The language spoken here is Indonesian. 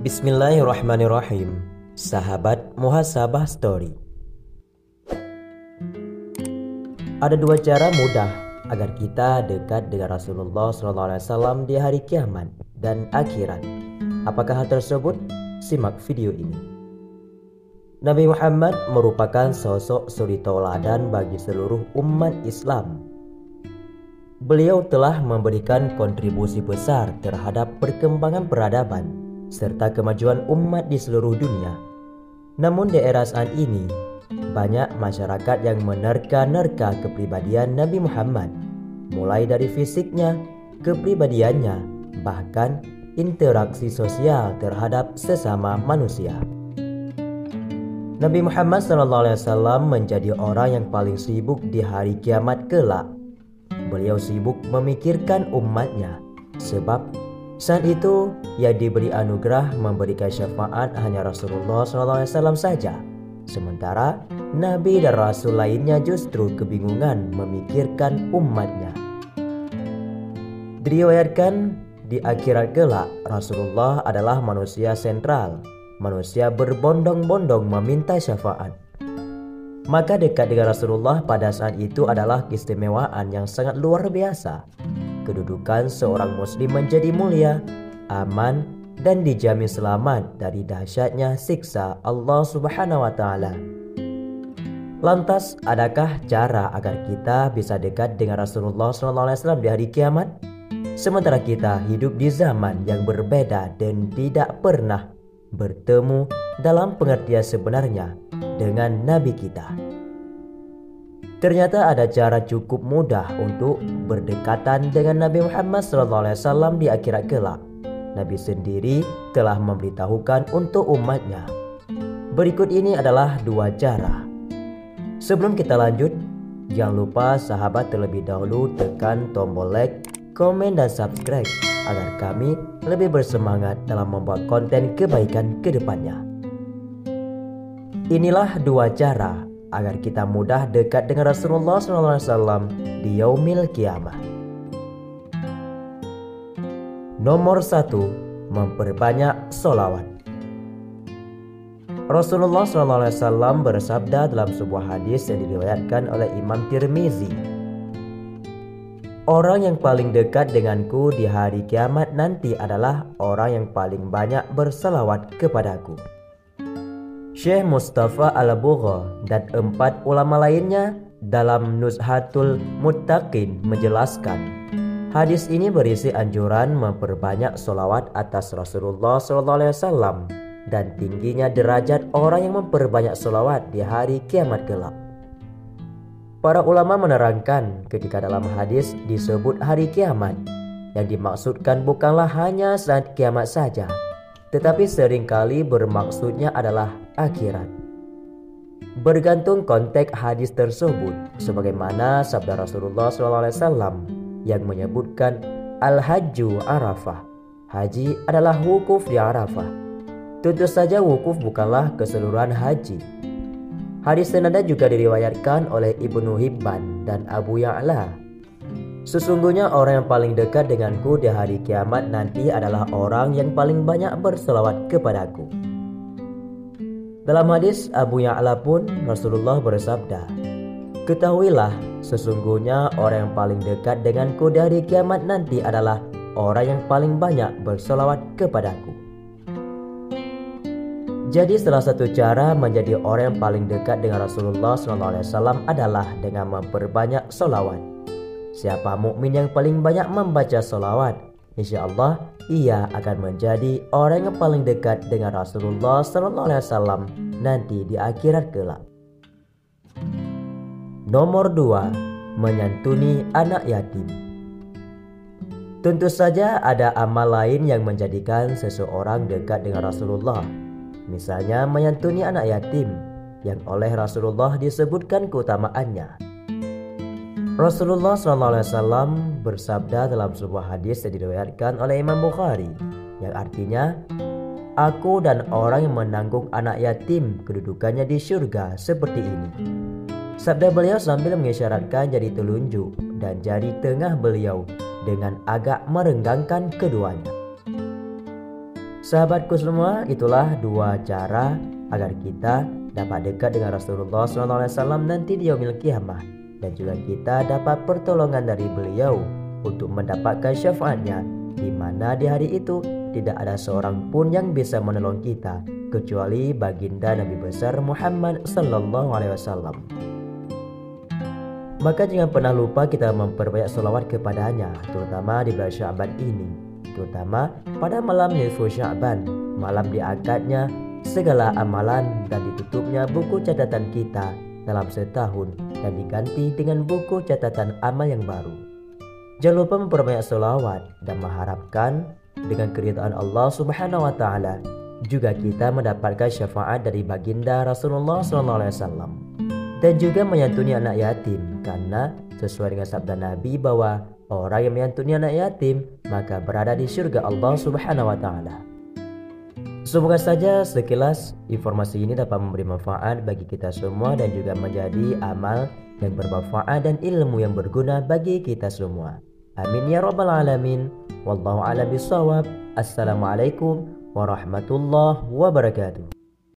Bismillahirrahmanirrahim. Sahabat Muhasabah Story. Ada dua cara mudah agar kita dekat dengan Rasulullah SAW di hari kiamat dan akhirat. Apakah hal tersebut? Simak video ini. Nabi Muhammad merupakan sosok suri tauladan bagi seluruh umat Islam. Beliau telah memberikan kontribusi besar terhadap perkembangan peradaban serta kemajuan umat di seluruh dunia. Namun di era saat ini, banyak masyarakat yang menerka-nerka kepribadian Nabi Muhammad, mulai dari fisiknya, kepribadiannya, bahkan interaksi sosial terhadap sesama manusia. Nabi Muhammad SAW menjadi orang yang paling sibuk di hari kiamat kelak. Beliau sibuk memikirkan umatnya, sebab saat itu yang diberi anugerah memberikan syafaat hanya Rasulullah SAW saja. Sementara Nabi dan Rasul lainnya justru kebingungan memikirkan umatnya. Diriwayatkan di akhirat kelak Rasulullah adalah manusia sentral, manusia berbondong-bondong meminta syafaat. Maka dekat dengan Rasulullah pada saat itu adalah keistimewaan yang sangat luar biasa. Kedudukan seorang muslim menjadi mulia, aman, dan dijamin selamat dari dahsyatnya siksa Allah Subhanahu wa Ta'ala. Lantas, adakah cara agar kita bisa dekat dengan Rasulullah SAW di hari kiamat? Sementara kita hidup di zaman yang berbeda dan tidak pernah bertemu dalam pengertian sebenarnya dengan Nabi kita. Ternyata ada cara cukup mudah untuk berdekatan dengan Nabi Muhammad SAW di akhirat kelak. Nabi sendiri telah memberitahukan untuk umatnya. Berikut ini adalah dua cara. Sebelum kita lanjut, jangan lupa sahabat terlebih dahulu tekan tombol like, komen, dan subscribe agar kami lebih bersemangat dalam membuat konten kebaikan ke depannya. Inilah dua cara agar kita mudah dekat dengan Rasulullah SAW di yaumil kiamah. Nomor 1. Memperbanyak sholawat. Rasulullah SAW bersabda dalam sebuah hadis yang diriwayatkan oleh Imam Tirmizi, "Orang yang paling dekat denganku di hari kiamat nanti adalah orang yang paling banyak bersalawat kepadaku." Syekh Mustafa Al-Bugha dan 4 ulama lainnya dalam Nuzhatul Muttaqin menjelaskan, hadis ini berisi anjuran memperbanyak sholawat atas Rasulullah SAW dan tingginya derajat orang yang memperbanyak sholawat di hari kiamat kelak. Para ulama menerangkan ketika dalam hadis disebut hari kiamat, yang dimaksudkan bukanlah hanya saat kiamat saja, tetapi seringkali bermaksudnya adalah akhirat. Bergantung konteks hadis tersebut, sebagaimana sabda Rasulullah SAW yang menyebutkan Al-Hajju Arafah, haji adalah wukuf di Arafah. Tentu saja wukuf bukanlah keseluruhan haji. Hadis senada juga diriwayatkan oleh Ibnu Hibban dan Abu Ya'la. Sesungguhnya orang yang paling dekat denganku di hari kiamat nanti adalah orang yang paling banyak berselawat kepadaku. Dalam hadis Abu Ya'la pun Rasulullah bersabda, "Ketahuilah, sesungguhnya orang yang paling dekat denganku di hari kiamat nanti adalah orang yang paling banyak berselawat kepadaku." Jadi salah satu cara menjadi orang yang paling dekat dengan Rasulullah SAW adalah dengan memperbanyak sholawat. Siapa mukmin yang paling banyak membaca sholawat, insya Allah ia akan menjadi orang yang paling dekat dengan Rasulullah SAW nanti di akhirat kelak. Nomor 2. Menyantuni anak yatim. Tentu saja ada amal lain yang menjadikan seseorang dekat dengan Rasulullah. Misalnya menyantuni anak yatim, yang oleh Rasulullah disebutkan keutamaannya. Rasulullah SAW bersabda dalam sebuah hadis yang diriwayatkan oleh Imam Bukhari, yang artinya, "Aku dan orang yang menanggung anak yatim kedudukannya di surga seperti ini." Sabda beliau sambil mengisyaratkan jari telunjuk dan jari tengah beliau dengan agak merenggangkan keduanya. Sahabatku semua, itulah dua cara agar kita dapat dekat dengan Rasulullah SAW nanti di yaumil qiyamah, dan juga kita dapat pertolongan dari beliau untuk mendapatkan syafaatnya, di mana di hari itu tidak ada seorang pun yang bisa menolong kita kecuali baginda Nabi besar Muhammad SAW. Maka jangan pernah lupa kita memperbanyak sholawat kepadanya, terutama di bulan Sya'ban ini, terutama pada malam nisfu Sya'ban, malam diangkatnya segala amalan dan ditutupnya buku catatan kita dalam setahun dan diganti dengan buku catatan amal yang baru. Jangan lupa memperbanyak sholawat dan mengharapkan dengan keridhaan Allah Subhanahu wa Ta'ala juga kita mendapatkan syafaat dari baginda Rasulullah SAW, dan juga menyantuni anak yatim, karena sesuai dengan sabda Nabi bahwa orang yang menyantuni anak yatim maka berada di surga Allah Subhanahu wa Ta'ala. Semoga saja sekilas informasi ini dapat memberi manfaat bagi kita semua dan juga menjadi amal yang bermanfaat dan ilmu yang berguna bagi kita semua. Amin ya rabbal alamin. Wallahu a'lam bishawab. Assalamualaikum warahmatullahi wabarakatuh.